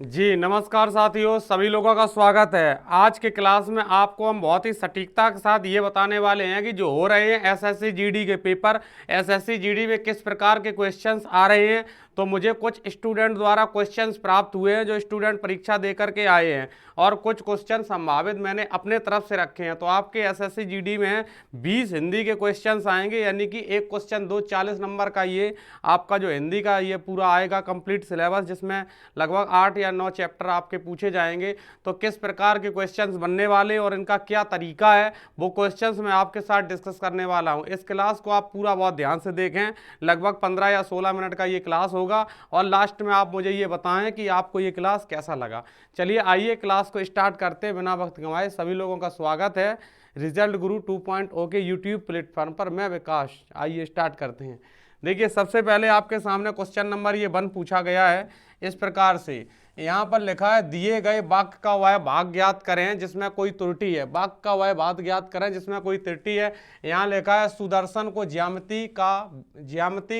जी नमस्कार साथियों, सभी लोगों का स्वागत है। आज के क्लास में आपको हम बहुत ही सटीकता के साथ ये बताने वाले हैं कि जो हो रहे हैं एसएससी जीडी के पेपर, एसएससी जीडी में किस प्रकार के क्वेश्चंस आ रहे हैं। तो मुझे कुछ स्टूडेंट द्वारा क्वेश्चंस प्राप्त हुए हैं जो स्टूडेंट परीक्षा दे करके आए हैं, और कुछ क्वेश्चन संभावित मैंने अपने तरफ से रखे हैं। तो आपके एसएससी जीडी में 20 हिंदी के क्वेश्चंस आएंगे, यानी कि एक क्वेश्चन 40 नंबर का ये आपका जो हिंदी का ये पूरा आएगा कंप्लीट सिलेबस, जिसमें लगभग 8 या 9 चैप्टर आपके पूछे जाएंगे। तो किस प्रकार के क्वेश्चंस बनने वाले और इनका क्या तरीका है, वो क्वेश्चंस मैं आपके साथ डिस्कस करने वाला हूं। इस क्लास को आप पूरा बहुत ध्यान से देखें। लगभग 15 या 16 मिनट का ये क्लास होगा, और लास्ट में आप मुझे ये बताएं कि आपको ये क्लास कैसा लगा। चलिए आइए क्लास को स्टार्ट करते हैं बिना वक्त गंवाए। सभी लोगों का स्वागत है रिजल्ट गुरु 2.0 के यूट्यूब प्लेटफॉर्म पर। मैं विकास, आइए स्टार्ट करते हैं। देखिए सबसे पहले आपके सामने क्वेश्चन नंबर ये 1 पूछा गया है इस प्रकार से। यहाँ पर लिखा है दिए गए वाक्य का वह भाग ज्ञात करें जिसमें कोई त्रुटि है। वाक्य का वह भाग ज्ञात करें जिसमें कोई त्रुटि है। यहाँ लिखा है सुदर्शन को ज्यामिति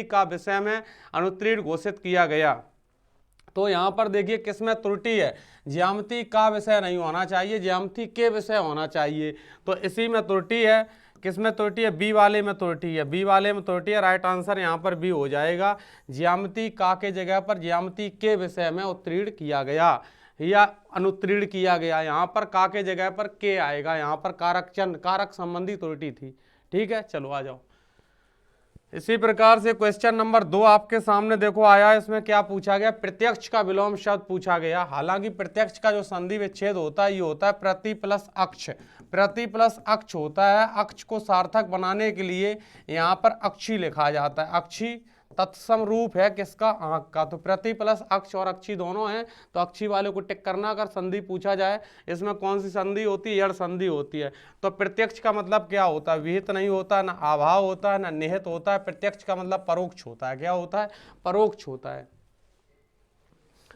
का विषय में अनुत्तीर्ण घोषित किया गया। तो यहाँ पर देखिए किसमें त्रुटि है, ज्यामिति का विषय नहीं होना चाहिए, ज्यामिति के विषय होना चाहिए। तो इसी में त्रुटि है। किसमें त्रुटि है? बी वाले में त्रुटि है। बी वाले में त्रुटि है, राइट आंसर यहाँ पर बी हो जाएगा। ज्यामिति का के जगह पर ज्यामिति के विषय में उत्तीर्ण किया गया या अनुत्तीर्ण किया गया। यहाँ पर का के जगह पर के आएगा। यहाँ पर कारक संबंधी त्रुटि थी। ठीक है, चलो आ जाओ। इसी प्रकार से क्वेश्चन नंबर 2 आपके सामने देखो आया। इसमें क्या पूछा गया? प्रत्यक्ष का विलोम शब्द पूछा गया। हालांकि प्रत्यक्ष का जो संधि विच्छेद होता है ये होता है प्रति प्लस अक्ष। प्रति प्लस अक्ष होता है। अक्ष को सार्थक बनाने के लिए यहाँ पर अक्षी लिखा जाता है। अक्षी तत्सम रूप है किसका? आंख का। तो प्रति प्लस अक्ष और अक्षी दोनों हैं, तो अक्षी वाले को टिक करना। अगर संधि पूछा जाए इसमें कौन सी संधि होती है? यड़ संधि होती है। तो प्रत्यक्ष का मतलब क्या होता है? विहित नहीं होता है, ना अभाव होता है, ना निहित होता है। प्रत्यक्ष का मतलब परोक्ष होता है। क्या होता है? परोक्ष होता है।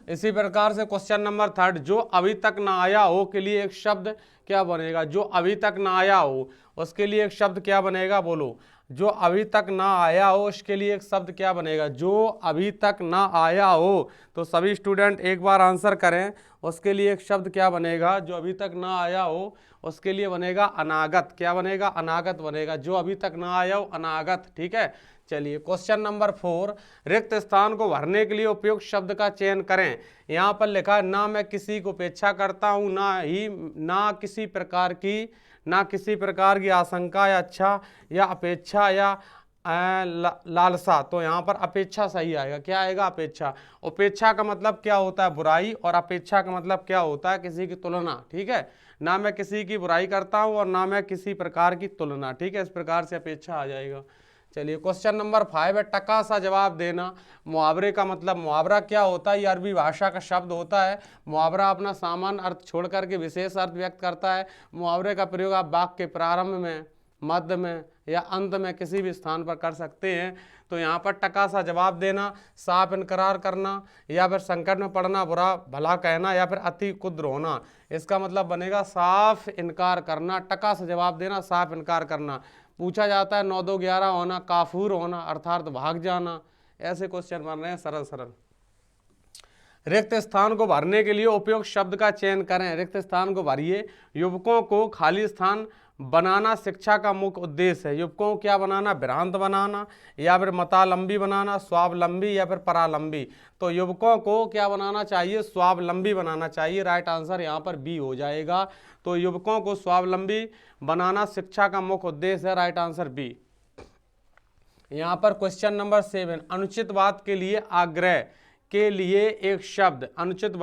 इसी प्रकार से क्वेश्चन नंबर 3, जो अभी तक ना आया हो के लिए एक शब्द क्या बनेगा? जो अभी तक ना आया हो उसके लिए एक शब्द क्या बनेगा? बोलो। जो अभी तक ना आया हो उसके लिए एक शब्द क्या बनेगा? जो अभी तक ना आया हो। तो सभी स्टूडेंट एक बार आंसर करें, उसके लिए एक शब्द क्या बनेगा? जो अभी तक ना आया हो उसके लिए बनेगा अनागत। क्या बनेगा? अनागत बनेगा। जो अभी तक ना आया हो, अनागत। ठीक है, चलिए क्वेश्चन नंबर 4, रिक्त स्थान को भरने के लिए उपयुक्त शब्द का चयन करें। यहाँ पर लिखा है ना मैं किसी को उपेक्षा करता हूँ, ना किसी प्रकार की आशंका या अच्छा या अपेक्षा या लालसा। तो यहाँ पर अपेक्षा सही आएगा। क्या आएगा? अपेक्षा। उपेक्षा का मतलब क्या होता है? बुराई, और अपेक्षा का मतलब क्या होता है? किसी की तुलना। ठीक है, ना मैं किसी की बुराई करता हूँ और ना मैं किसी प्रकार की तुलना। ठीक है, इस प्रकार से अपेक्षा आ जाएगा। चलिए क्वेश्चन नंबर 5 है, टका सा जवाब देना। मुहावरे का मतलब, मुहावरा क्या होता है? ये अरबी भाषा का शब्द होता है। मुहावरा अपना सामान्य अर्थ छोड़ करके विशेष अर्थ व्यक्त करता है। मुहावरे का प्रयोग आप वाक्य के प्रारंभ में, मध्य में या अंत में किसी भी स्थान पर कर सकते हैं। तो यहाँ पर टका सा जवाब देना, साफ इनकार करना, या फिर संकट में पड़ना, बुरा भला कहना, या फिर अति कुद्र होना। इसका मतलब बनेगा साफ इनकार करना। टका सा जवाब देना, साफ इनकार करना। पूछा जाता है 9 2 11 होना, काफूर होना अर्थात भाग जाना। ऐसे क्वेश्चन बन रहे हैं सरल सरल। रिक्त स्थान को भरने के लिए उपयुक्त शब्द का चयन करें। रिक्त स्थान को भरिए। युवकों को खाली स्थान बनाना शिक्षा का मुख्य उद्देश्य है। युवकों को क्या बनाना? भ्रांत बनाना, या फिर मतालंबी बनाना, स्वावलंबी, या फिर परालंबी। तो युवकों को क्या बनाना चाहिए? स्वावलंबी बनाना चाहिए। राइट आंसर यहाँ पर बी हो जाएगा। तो युवकों को स्वावलंबी बनाना शिक्षा का मुख्य उद्देश्य है। Right answer B. यहाँ पर क्वेश्चन नंबर 7, अनुचित बात के लिए आग्रह के लिए एक शब्द। अनुचित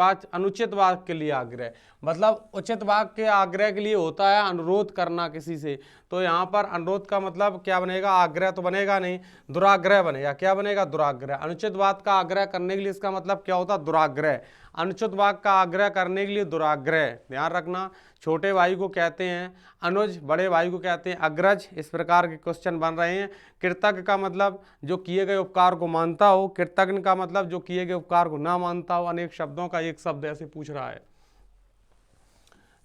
बात के लिए आग्रह मतलब उचित वाक्य के आग्रह के लिए होता है अनुरोध करना किसी से। तो यहाँ पर अनुरोध का मतलब क्या बनेगा? आग्रह तो बनेगा नहीं, दुराग्रह बनेगा। क्या बनेगा? दुराग्रह। अनुचित बात का आग्रह करने के लिए इसका मतलब क्या होता है? दुराग्रह। अनुचित बात का आग्रह करने के लिए दुराग्रह। ध्यान रखना, छोटे भाई को कहते हैं अनुज, बड़े भाई को कहते हैं अग्रज। इस प्रकार के क्वेश्चन बन रहे हैं। कृतज्ञ का मतलब जो किए गए उपकार को मानता हो। कृतज्ञ का मतलब जो किए गए उपकार को ना मानता हो। अनेक शब्दों का एक शब्द ऐसे पूछ रहा है।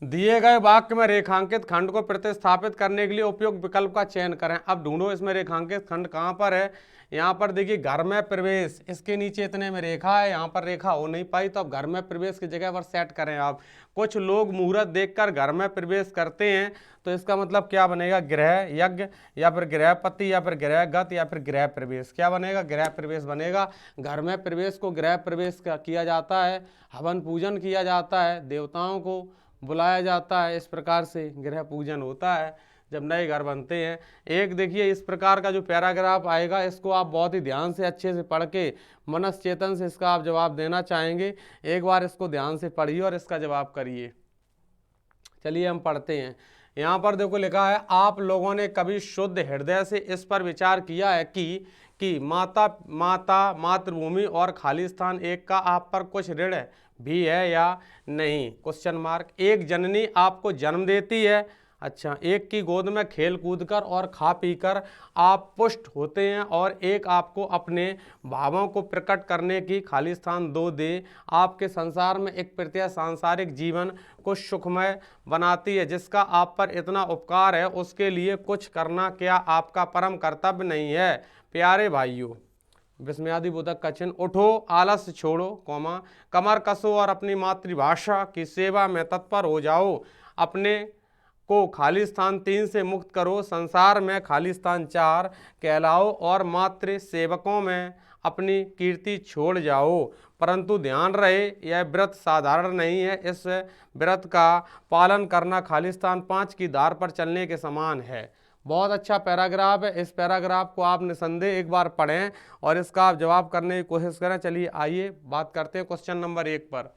दिए गए वाक्य में रेखांकित खंड को प्रतिस्थापित करने के लिए उपयुक्त विकल्प का चयन करें। अब ढूंढो इसमें रेखांकित खंड कहाँ पर है। यहाँ पर देखिए घर में प्रवेश, इसके नीचे इतने में रेखा है, यहाँ पर रेखा हो नहीं पाई, तो अब घर में प्रवेश की जगह पर सेट करें आप। कुछ लोग मुहूर्त देखकर घर में प्रवेश करते हैं, तो इसका मतलब क्या बनेगा, गृह यज्ञ या फिर गृहपति या फिर गृहगत या फिर गृह प्रवेश। क्या बनेगा, गृह प्रवेश बनेगा। घर में प्रवेश को गृह प्रवेश किया जाता है, हवन पूजन किया जाता है, देवताओं को बुलाया जाता है, इस प्रकार से गृह पूजन होता है जब नए घर बनते हैं। एक देखिए इस प्रकार का जो पैराग्राफ आएगा, इसको आप बहुत ही ध्यान से अच्छे से पढ़ के मनस चेतन से इसका आप जवाब देना चाहेंगे। एक बार इसको ध्यान से पढ़िए और इसका जवाब करिए। चलिए हम पढ़ते हैं। यहाँ पर देखो लिखा है, आप लोगों ने कभी शुद्ध हृदय से इस पर विचार किया है कि माता मातृभूमि और खालिस्तान एक का आप पर कुछ ऋण भी है या नहीं, क्वेश्चन मार्क। एक जननी आपको जन्म देती है, अच्छा, एक की गोद में खेल कूद कर और खा पी कर आप पुष्ट होते हैं, और एक आपको अपने भावों को प्रकट करने की खालिस्तान दो दे आपके संसार में एक प्रत्यय सांसारिक जीवन को सुखमय बनाती है, जिसका आप पर इतना उपकार है, उसके लिए कुछ करना क्या आपका परम कर्तव्य नहीं है। प्यारे भाइयों, विस्मयादिबोधक का चिन्ह, उठो आलस्य छोड़ो, कमर कसो और अपनी मातृभाषा की सेवा में तत्पर हो जाओ, अपने को खालिस्तान 3 से मुक्त करो, संसार में खालिस्तान 4 कहलाओ और मातृ सेवकों में अपनी कीर्ति छोड़ जाओ। परंतु ध्यान रहे यह व्रत साधारण नहीं है, इस व्रत का पालन करना खालिस्तान 5 की धार पर चलने के समान है। बहुत अच्छा पैराग्राफ है, इस पैराग्राफ को आप निसंदेह एक बार पढ़ें और इसका आप जवाब करने की कोशिश करें। चलिए आइए बात करते हैं क्वेश्चन नंबर 1 पर।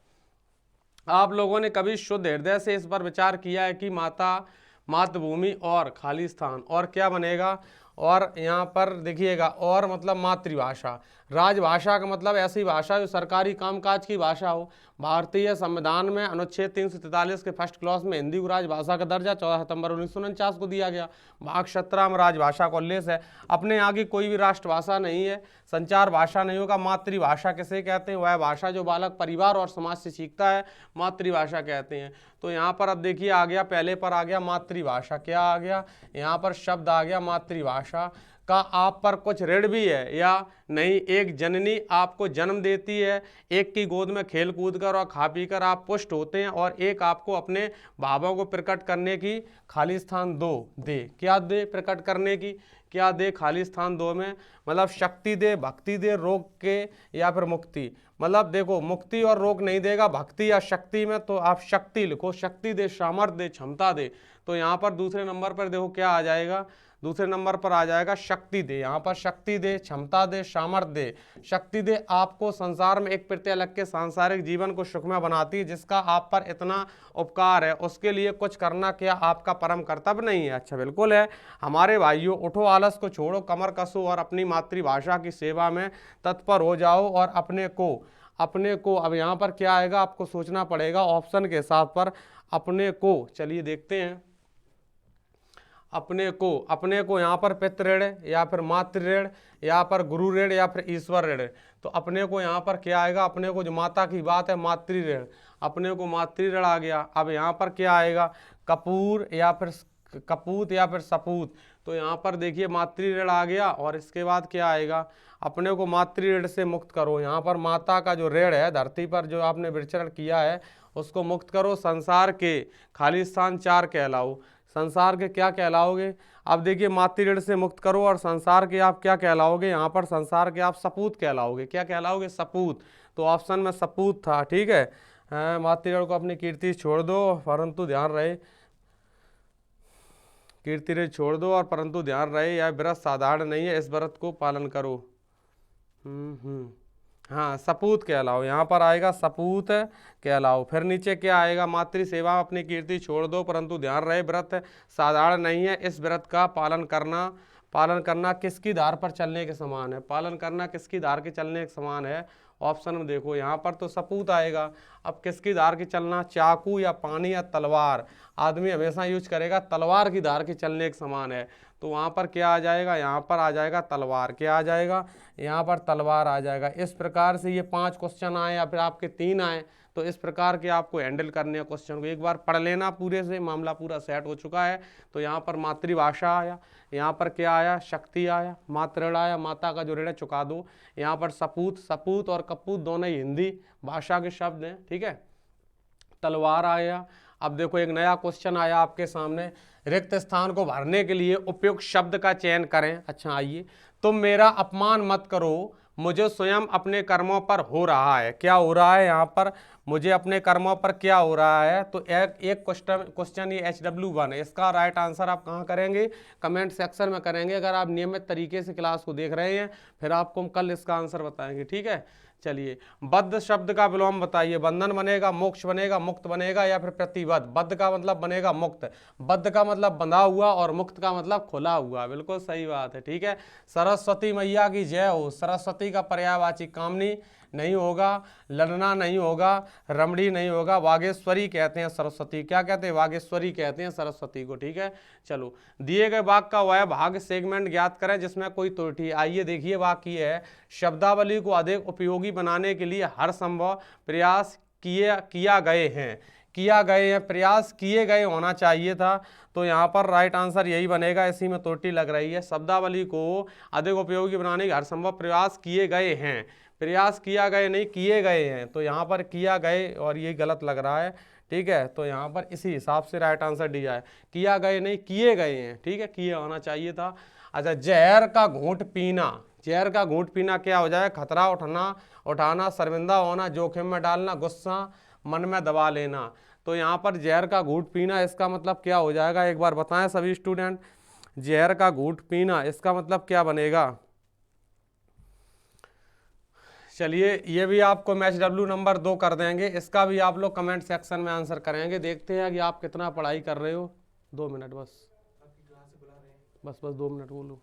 आप लोगों ने कभी शुद्ध हृदय से इस पर विचार किया है कि मातृभूमि और खालिस्तान, और क्या बनेगा, और यहाँ पर देखिएगा, और मतलब मातृभाषा, राजभाषा का मतलब ऐसी भाषा जो सरकारी कामकाज की भाषा हो। भारतीय संविधान में अनुच्छेद 343 के फर्स्ट क्लॉज में हिंदी को राजभाषा का दर्जा 14 सितंबर 1949 को दिया गया। भाग 17 में राजभाषा का उल्लेख है। अपने यहाँ की कोई भी राष्ट्रभाषा नहीं है, संचार भाषा नहीं होगा। मातृभाषा किसे कहते हैं, वह भाषा जो बालक परिवार और समाज से सीखता है, मातृभाषा कहते हैं। तो यहाँ पर अब देखिए आ गया, पहले पर आ गया मातृभाषा, क्या आ गया, यहाँ पर शब्द आ गया मातृभाषा का आप पर कुछ ऋण भी है या नहीं। एक जननी आपको जन्म देती है, एक की गोद में खेल कूद कर और खा पी कर आप पुष्ट होते हैं, और एक आपको अपने भावों को प्रकट करने की खालिस्तान दो दे। क्या दे, प्रकट करने की क्या दे, खालिस्तान दो में मतलब शक्ति दे, भक्ति दे, रोग के या फिर मुक्ति। मतलब देखो मुक्ति और रोग नहीं देगा, भक्ति या शक्ति में तो आप शक्ति लिखो, शक्ति दे, सामर्थ्य दे, क्षमता दे। तो यहाँ पर दूसरे नंबर पर देखो क्या आ जाएगा, दूसरे नंबर पर आ जाएगा शक्ति दे। यहाँ पर शक्ति दे, क्षमता दे, सामर्थ्य दे। शक्ति दे आपको संसार में एक प्रत्यय अलग के सांसारिक जीवन को सुखमय बनाती है, जिसका आप पर इतना उपकार है, उसके लिए कुछ करना क्या आपका परम कर्तव्य नहीं है। अच्छा बिल्कुल है। हमारे भाइयों, उठो आलस को छोड़ो, कमर कसो और अपनी मातृभाषा की सेवा में तत्पर हो जाओ, और अपने को अब यहाँ पर क्या आएगा आपको सोचना पड़ेगा ऑप्शन के हिसाब पर। अपने को चलिए देखते हैं, अपने को यहाँ पर पितृ ऋण या फिर मातृ ऋण या फिर गुरु ऋण या फिर ईश्वर ऋण। तो अपने को यहाँ पर क्या आएगा, अपने को जो माता की बात है मातृ ऋण, अपने को मातृ ऋण आ गया। अब यहाँ पर क्या आएगा, कपूर या फिर कपूत या फिर सपूत। तो यहाँ पर देखिए मातृ ऋण आ गया, और इसके बाद क्या आएगा, अपने को मातृ ऋण से मुक्त करो। यहाँ पर माता का जो ऋण है धरती पर जो आपने विचरण किया है उसको मुक्त करो, संसार के खालिस्तान 4 कहलाओ। संसार के क्या कहलाओगे, अब देखिए मातृ ऋण से मुक्त करो और संसार के आप क्या कहलाओगे, यहाँ पर संसार के आप सपूत कहलाओगे। क्या कहलाओगे, सपूत। तो ऑप्शन में सपूत था, ठीक है। मातृ ऋण को अपनी कीर्ति छोड़ दो, परंतु ध्यान रहे, कीर्ति ऋण छोड़ दो और परंतु ध्यान रहे यह व्रत साधारण नहीं है, इस व्रत को पालन करो। हाँ, सपूत कहलाओ, यहाँ पर आएगा सपूत कहलाओ। फिर नीचे क्या आएगा, मातृ सेवा अपनी कीर्ति छोड़ दो परंतु ध्यान रहे व्रत साधारण नहीं है, इस व्रत का पालन करना किसकी धार पर चलने के समान है, पालन करना किसकी धार के चलने के समान है। ऑप्शन में देखो यहाँ पर तो सपूत आएगा। अब किसकी धार की चलना, चाकू या पानी या तलवार। आदमी हमेशा यूज करेगा तलवार की धार के चलने के समान है। तो वहाँ पर क्या आ जाएगा, यहाँ पर आ जाएगा तलवार। क्या आ जाएगा, यहाँ पर तलवार आ जाएगा। इस प्रकार से ये 5 क्वेश्चन आए या फिर आपके 3 आए, तो इस प्रकार के आपको हैंडल करने हैं क्वेश्चन को। एक बार पढ़ लेना पूरे से, मामला पूरा सेट हो चुका है। तो यहाँ पर मातृभाषा आया, यहाँ पर क्या आया, शक्ति आया, मातृ आया, माता का जो ऋण चुका दो। यहाँ पर सपूत, सपूत और कपूत दोनों ही हिंदी भाषा के शब्द हैं, ठीक है। तलवार आया। अब देखो एक नया क्वेश्चन आया आपके सामने, रिक्त स्थान को भरने के लिए उपयुक्त शब्द का चयन करें। अच्छा आइए, तुम मेरा अपमान मत करो, मुझे स्वयं अपने कर्मों पर हो रहा है। क्या हो रहा है यहाँ पर, मुझे अपने कर्मों पर क्या हो रहा है। तो एक क्वेश्चन ये HW1 है। इसका राइट आंसर आप कहाँ करेंगे, कमेंट सेक्शन में करेंगे। अगर आप नियमित तरीके से क्लास को देख रहे हैं, फिर आपको हम कल इसका आंसर बताएंगे, ठीक है। चलिए, बद्ध शब्द का विलोम बताइए। बंधन बनेगा, मोक्ष बनेगा, मुक्त बनेगा या फिर प्रतिबद्ध। बद्ध का मतलब बनेगा मुक्त, बद्ध का मतलब बंधा हुआ और मुक्त का मतलब खुला हुआ। बिल्कुल सही बात है, ठीक है। सरस्वती मैया की जय हो। सरस्वती का पर्यायवाची कामनी नहीं होगा, ललना नहीं होगा, रमणी नहीं होगा, वागेश्वरी कहते हैं सरस्वती। क्या कहते हैं, वागेश्वरी कहते हैं सरस्वती को, ठीक है। चलो, दिए गए वाक्य का वह भाग सेगमेंट ज्ञात करें जिसमें कोई त्रुटि। आइए देखिए, वाक्य है, शब्दावली को अधिक उपयोगी बनाने के लिए हर संभव प्रयास किया गए हैं। किया गए हैं, प्रयास किए गए होना चाहिए था। तो यहाँ पर राइट आंसर यही बनेगा, इसी में त्रुटि लग रही है। शब्दावली को अधिक उपयोगी बनाने के हर संभव प्रयास किए गए हैं, प्रयास किया गए नहीं, किए गए हैं। तो यहाँ पर किया गए और ये गलत लग रहा है, ठीक है। तो यहाँ पर इसी हिसाब से राइट आंसर डी है, किया गए नहीं, किए गए हैं, ठीक है, किए होना चाहिए था। अच्छा, जहर का घूंट पीना। जहर का घूंट पीना क्या हो जाए, खतरा उठाना, शर्मिंदा होना, जोखिम में डालना, गुस्सा मन में दबा लेना। तो यहाँ पर जहर का घूंट पीना, इसका मतलब क्या हो जाएगा, एक बार बताएं सभी स्टूडेंट। जहर का घूंट पीना, इसका मतलब क्या बनेगा। चलिए, ये भी आपको मैच W नंबर 2 कर देंगे। इसका भी आप लोग कमेंट सेक्शन में आंसर करेंगे। देखते हैं कि आप कितना पढ़ाई कर रहे हो। 2 मिनट बस, बस 2 मिनट बोलो।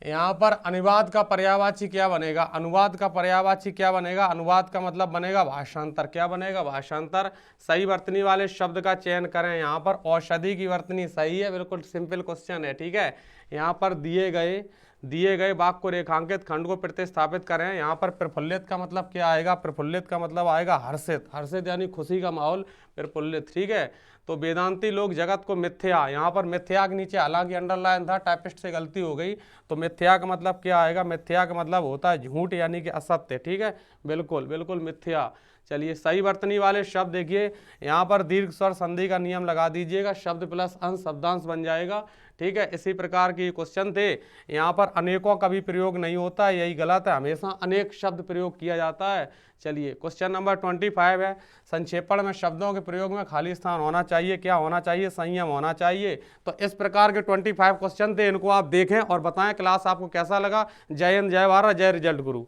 यहाँ पर अनुवाद का पर्यायवाची क्या बनेगा, अनुवाद का पर्यायवाची क्या बनेगा, अनुवाद का मतलब बनेगा भाषांतर। क्या बनेगा, भाषांतर। सही वर्तनी वाले शब्द का चयन करें। यहाँ पर औषधि की वर्तनी सही है, बिल्कुल सिंपल क्वेश्चन है, ठीक है। यहाँ पर दिए गए वाक्य को रेखांकित खंड को प्रतिस्थापित करें। यहाँ पर प्रफुल्लित का मतलब क्या आएगा, प्रफुल्लित का मतलब आएगा हर्षित। हर्षित यानी खुशी का माहौल, प्रफुल्लित, ठीक है। तो वेदांती लोग जगत को मिथ्या, यहाँ पर मिथ्या के नीचे हालांकि अंडरलाइन था, टाइपिस्ट से गलती हो गई। तो मिथ्या का मतलब क्या आएगा, मिथ्या का मतलब होता है झूठ यानी कि असत्य, ठीक है। बिल्कुल बिल्कुल मिथ्या। चलिए, सही वर्तनी वाले शब्द देखिए, यहाँ पर दीर्घ स्वर संधि का नियम लगा दीजिएगा, शब्द प्लस अंश शब्दांश बन जाएगा, ठीक है। इसी प्रकार के क्वेश्चन थे। यहाँ पर अनेकों का भी प्रयोग नहीं होता है, यही गलत है, हमेशा अनेक शब्द प्रयोग किया जाता है। चलिए, क्वेश्चन नंबर 25 है, संक्षेपण में शब्दों के प्रयोग में खाली स्थान होना चाहिए। क्या होना चाहिए, संयम होना चाहिए। तो इस प्रकार के 25 क्वेश्चन थे, इनको आप देखें और बताएं क्लास आपको कैसा लगा। जय हिंद, जय भारत, जय रिजल्ट गुरु।